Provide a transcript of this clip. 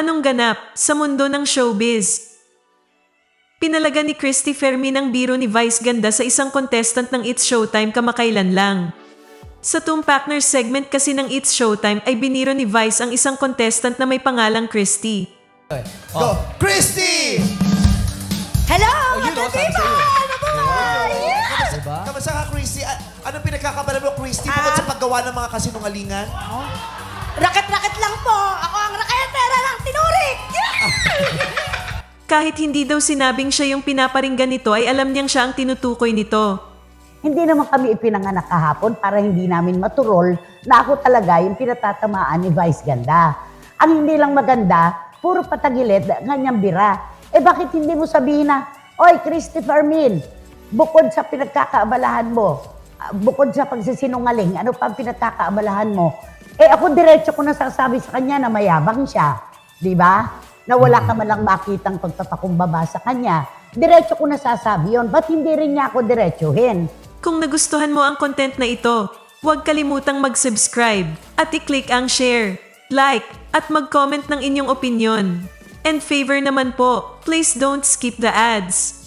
Anong ganap sa mundo ng showbiz? Pinalaga ni Christy Fermin ang biro ni Vice Ganda sa isang contestant ng It's Showtime kamakailan lang. Sa Tumpakner segment kasi ng It's Showtime ay biniro ni Vice ang isang contestant na may pangalang Christy. Go! Christy! Hello! yun, Ano sabi diba? sa'yo. Ano ba? Yes! Diba? Kamusta ka, Christy? Anong pinagkakabalan mo, Christy, bukod sa paggawa ng mga kasinungalingan? Raket-raket lang po. Ako ang raketera ng tinurik. Kahit hindi daw sinabing siya yung pinaparinggan nito ay alam niyang siya ang tinutukoy nito. Hindi naman kami ipinanganak kahapon para hindi namin maturol na ako talaga yung pinatatamaan ni Vice Ganda. Ang hindi lang maganda, puro patagilid, ganyang bira. Bakit hindi mo sabihin na, Oy, Christy Fermin, bukod sa pinagkakaabalahan mo, bukod sa pagsisinungaling, ano pa ang pinagkakaabalahan mo? Ako diretso ko nasasabi sa kanya na mayabang siya. Di ba? Na wala ka man lang makitang pagpapakumbaba sa kanya. Diretso ko nasasabi yun. Ba't hindi rin niya ako diretsuhin? Kung nagustuhan mo ang content na ito, huwag kalimutang mag-subscribe at i-click ang share, like, at mag-comment ng inyong opinion. And favor naman po, please don't skip the ads.